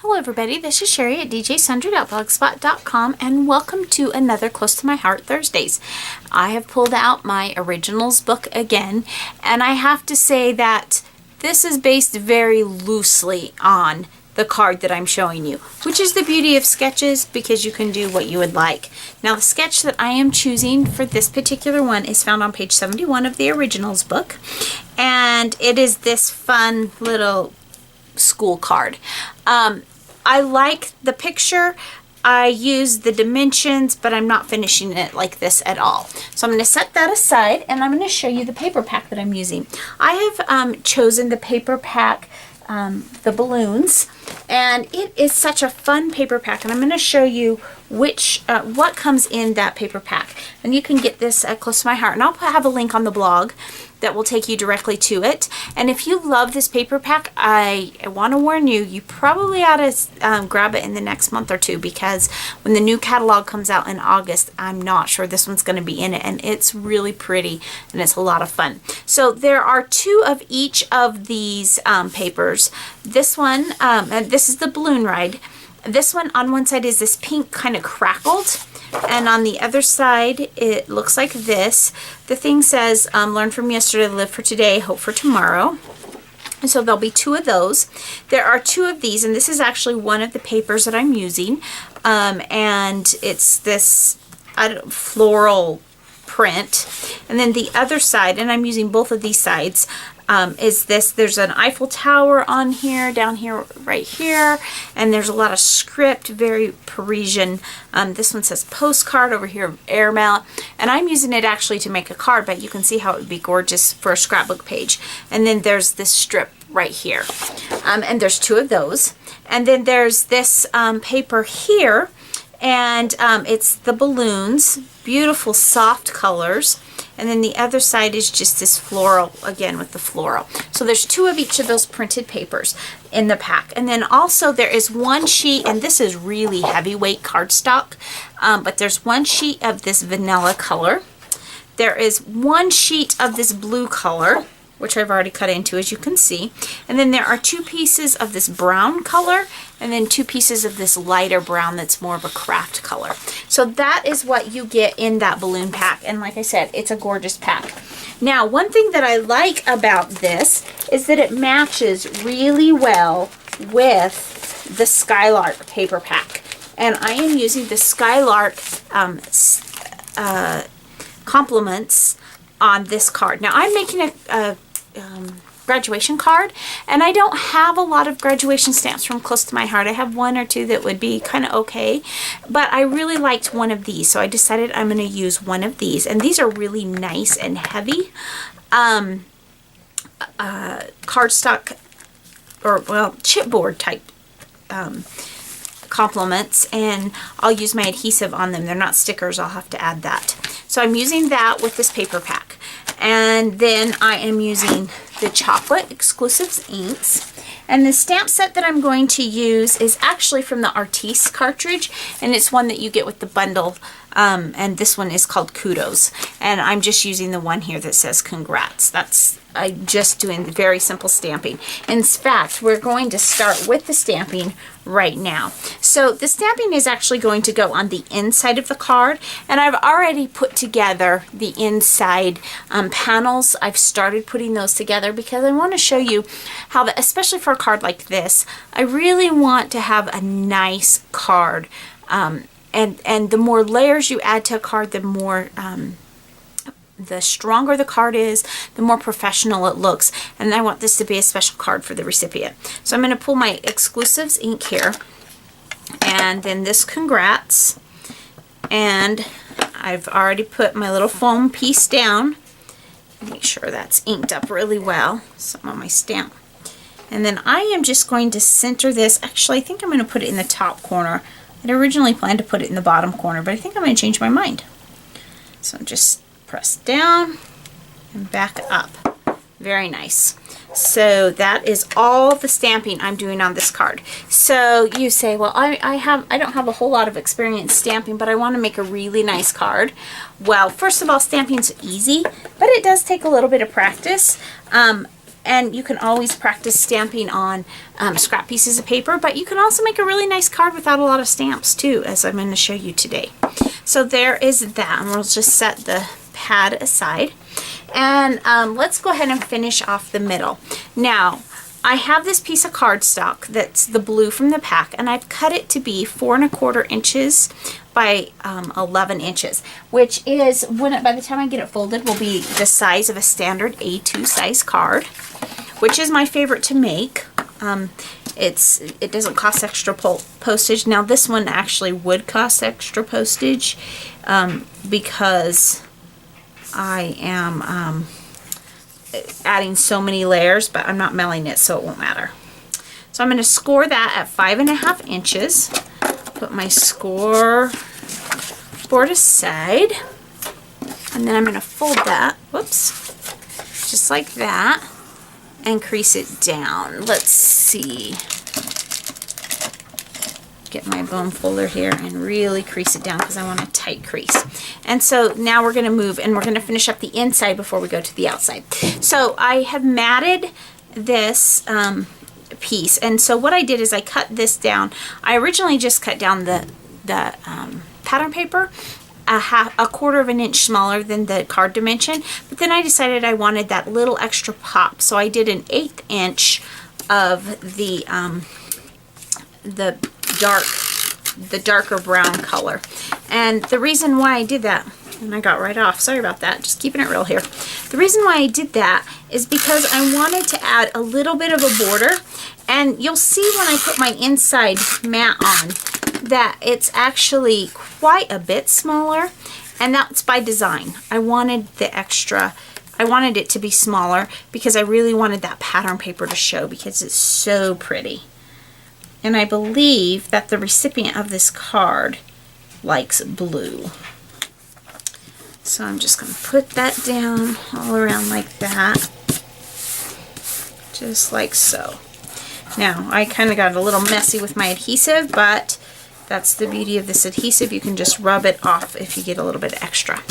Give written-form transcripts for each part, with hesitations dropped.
Hello everybody, this is Cheri at djsundry.blogspot.com and welcome to another Close to My Heart Thursdays. I have pulled out my originals book again, and I have to say that this is based very loosely on the card that I'm showing you, which is the beauty of sketches because you can do what you would like. Now the sketch that I am choosing for this particular one is found on page 71 of the originals book, and it is this fun little school card. I like the picture. I use the dimensions, but I'm not finishing it like this at all. So I'm going to set that aside, and I'm going to show you the paper pack that I'm using. I have chosen the paper pack, the balloons, and it is such a fun paper pack, and I'm going to show you what comes in that paper pack. And you can get this at Close to My Heart, and I'll have a link on the blog that will take you directly to it. And if you love this paper pack, I want to warn you, you probably ought to grab it in the next month or two, because when the new catalog comes out in August, I'm not sure this one's going to be in it, and it's really pretty and it's a lot of fun. So there are two of each of these papers. This one, and this is the balloon ride. This one on one side is this pink kind of crackled, and on the other side it looks like this. The thing says, learn from yesterday, live for today, hope for tomorrow. And so there'll be two of those. There are two of these, and this is actually one of the papers that I'm using, and it's this floral print. And then the other side, and I'm using both of these sides, is this. There's an Eiffel Tower on here, down here, right here, and there's a lot of script, very Parisian. This one says postcard, over here airmail, and I'm using it actually to make a card, but you can see how it would be gorgeous for a scrapbook page. And then there's this strip right here, and there's two of those. And then there's this paper here, and it's the balloons, beautiful soft colors. And then the other side is just this floral, again with the floral. So there's two of each of those printed papers in the pack. And then also there is one sheet, and this is really heavyweight cardstock, but there's one sheet of this vanilla color. There is one sheet of this blue color, which I've already cut into, as you can see. And then there are two pieces of this brown color, and then two pieces of this lighter brown that's more of a craft color. So that is what you get in that balloon pack. And like I said, it's a gorgeous pack. Now, one thing that I like about this is that it matches really well with the Skylark paper pack. And I am using the Skylark compliments on this card. Now, I'm making a graduation card, and I don't have a lot of graduation stamps from Close to My Heart. I have one or two that would be kind of okay, but I really liked one of these, so I decided I'm going to use one of these. And these are really nice and heavy cardstock, or well, chipboard type compliments, and I'll use my adhesive on them. They're not stickers, I'll have to add that. So I'm using that with this paper pack. And then I am using the Chocolate Exclusives inks. And the stamp set that I'm going to use is actually from the Artiste cartridge, and it's one that you get with the bundle. And this one is called Kudos. And I'm just using the one here that says Congrats. I'm just doing very simple stamping. In fact, we're going to start with the stamping right now. So the stamping is actually going to go on the inside of the card, and I've already put together the inside panels. I've started putting those together because I want to show you how, especially for a card like this, I really want to have a nice card. And the more layers you add to a card, the more the stronger the card is, the more professional it looks. And I want this to be a special card for the recipient. So I'm going to pull my Exclusives ink here, and then this Congrats, and I've already put my little foam piece down. Make sure that's inked up really well, some on my stamp. And then I am just going to center this. Actually, I think I'm going to put it in the top corner. I'd originally planned to put it in the bottom corner, but I think I'm going to change my mind. So just press down and back up. Very nice. So that is all the stamping I'm doing on this card. So you say, well, I don't have a whole lot of experience stamping, but I want to make a really nice card. Well, first of all, stamping's easy, but it does take a little bit of practice. And you can always practice stamping on scrap pieces of paper, but you can also make a really nice card without a lot of stamps too, as I'm going to show you today. So there is that, and we'll just set the pad aside. And let's go ahead and finish off the middle. Now, I have this piece of cardstock that's the blue from the pack, and I've cut it to be 4 1/4 inches by 11 inches, which is, by the time I get it folded, will be the size of a standard A2 size card, which is my favorite to make. It doesn't cost extra postage. Now this one actually would cost extra postage because I am adding so many layers, but I'm not milling it, so it won't matter. So I'm going to score that at 5 1/2 inches. Put my score board aside, and then I'm going to fold that, whoops, just like that, and crease it down. Let's see. Get my bone folder here and really crease it down because I want a tight crease. And so now we're going to move, and we're going to finish up the inside before we go to the outside. So I have matted this piece, and so what I did is I cut this down. I originally just cut down the pattern paper a 1/4 of an inch smaller than the card dimension, but then I decided I wanted that little extra pop, so I did an 1/8 inch of the darker brown color. And the reason why I did that, and I got right off, sorry about that, just keeping it real here. The reason why I did that is because I wanted to add a little bit of a border, and you'll see when I put my inside mat on that it's actually quite a bit smaller, and that's by design. I wanted it to be smaller because I really wanted that pattern paper to show because it's so pretty. And I believe that the recipient of this card likes blue. So I'm just going to put that down all around like that. Just like so. Now, I kind of got a little messy with my adhesive, but that's the beauty of this adhesive. You can just rub it off if you get a little bit extra.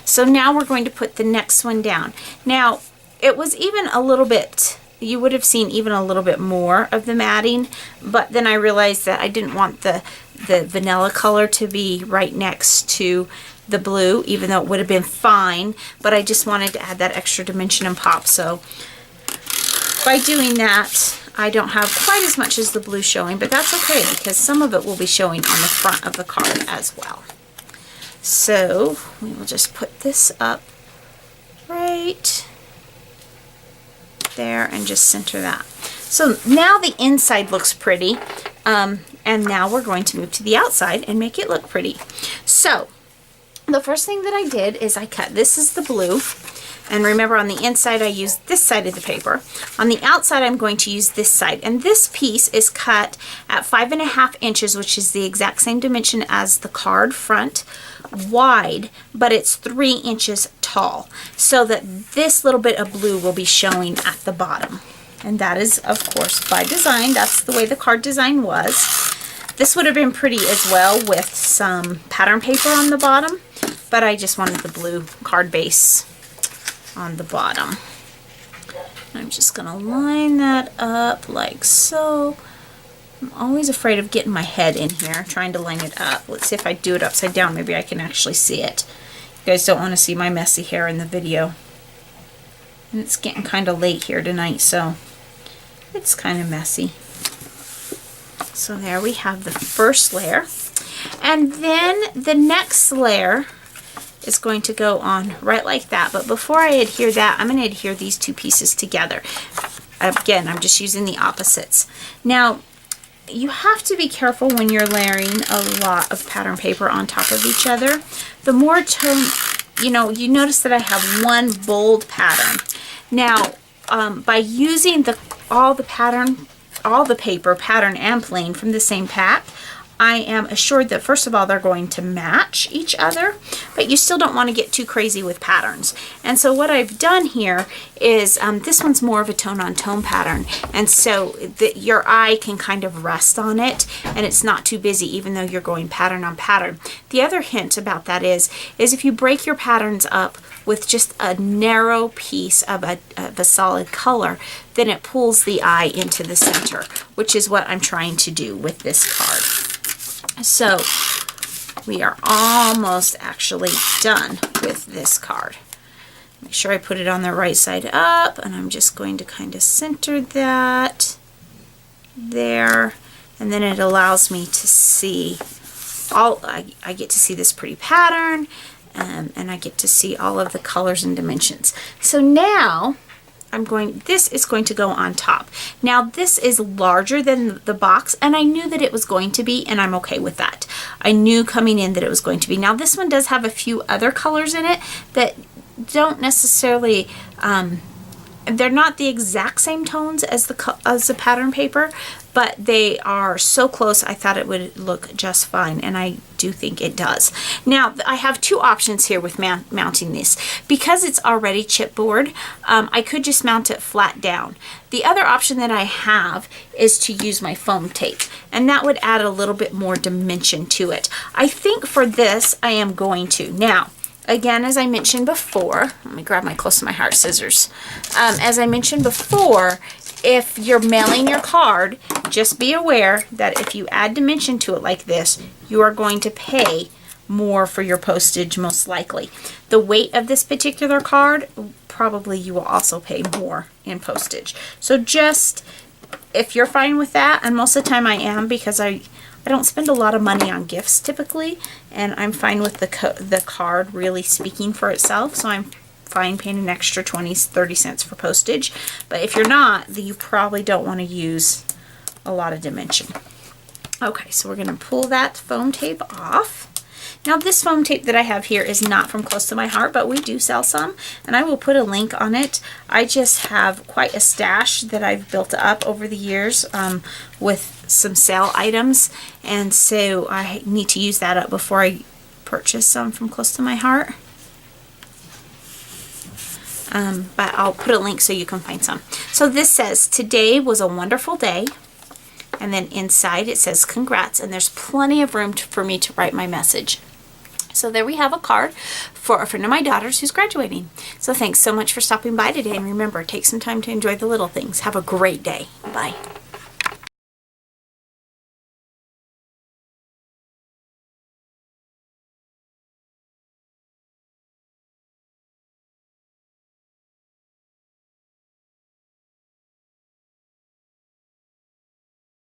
So now we're going to put the next one down. Now, it was even a little bit, you would have seen even a little bit more of the matting, but then I realized that I didn't want the vanilla color to be right next to the blue, even though it would have been fine, but I just wanted to add that extra dimension and pop. So by doing that, I don't have quite as much as the blue showing, but that's okay because some of it will be showing on the front of the card as well. So we will just put this up right there and just center that. So now the inside looks pretty, and now we're going to move to the outside and make it look pretty. So the first thing that I did is I cut, this is the blue, and remember on the inside I used this side of the paper. On the outside I'm going to use this side, and this piece is cut at 5 1/2 inches, which is the exact same dimension as the card front, wide, but it's 3 inches tall, so that this little bit of blue will be showing at the bottom. And that is, of course, by design. That's the way the card design was. This would have been pretty as well with some pattern paper on the bottom, but I just wanted the blue card base on the bottom. I'm just going to line that up like so. I'm always afraid of getting my head in here trying to line it up. Let's see if I do it upside down. Maybe I can actually see it. You guys don't want to see my messy hair in the video. And it's getting kind of late here tonight, so it's kind of messy. So there we have the first layer. And then the next layer is going to go on right like that. But before I adhere that, I'm going to adhere these two pieces together. Again, I'm just using the opposites. Now, you have to be careful when you're layering a lot of pattern paper on top of each other. The more tone, you notice that I have one bold pattern. Now, by using all the paper, pattern and plain from the same pack, I am assured that first of all they're going to match each other, but you still don't want to get too crazy with patterns. And so what I've done here is this one's more of a tone-on-tone pattern, and so that your eye can kind of rest on it and it's not too busy even though you're going pattern on pattern. The other hint about that is if you break your patterns up with just a narrow piece of a solid color, then it pulls the eye into the center, which is what I'm trying to do with this card. So we are almost actually done with this card. Make sure I put it on the right side up, and I'm just going to kind of center that there, and then it allows me to see I get to see this pretty pattern, and I get to see all of the colors and dimensions. So now this is going to go on top. Now this is larger than the box, and I knew that it was going to be, and I'm okay with that. I knew coming in that it was going to be. Now this one does have a few other colors in it that don't necessarily, they're not the exact same tones as the pattern paper, but they are so close I thought it would look just fine, and I do think it does. Now I have two options here with mounting this. Because it's already chipboard, I could just mount it flat down. The other option that I have is to use my foam tape, and that would add a little bit more dimension to it. I think for this I am going to. Now again, as I mentioned before, let me grab my close to my heart scissors. As I mentioned before, if you're mailing your card, just be aware that if you add dimension to it like this, you are going to pay more for your postage, most likely. The weight of this particular card, probably you will also pay more in postage. So just, if you're fine with that, and most of the time I am, because I don't spend a lot of money on gifts typically, and I'm fine with the card really speaking for itself, so I'm fine paying an extra 20-30 cents for postage. But if you're not, then you probably don't want to use a lot of dimension. Okay, so we're going to pull that foam tape off. Now this foam tape that I have here is not from Close to My Heart, but we do sell some, and I will put a link on it. I just have quite a stash that I've built up over the years with some sale items, and so I need to use that up before I purchase some from Close to My Heart. But I'll put a link so you can find some. So this says, "Today was a wonderful day." And then inside it says, "Congrats." And there's plenty of room for me to write my message. So there we have a card for a friend of my daughter's who's graduating. So thanks so much for stopping by today. And remember, take some time to enjoy the little things. Have a great day. Bye.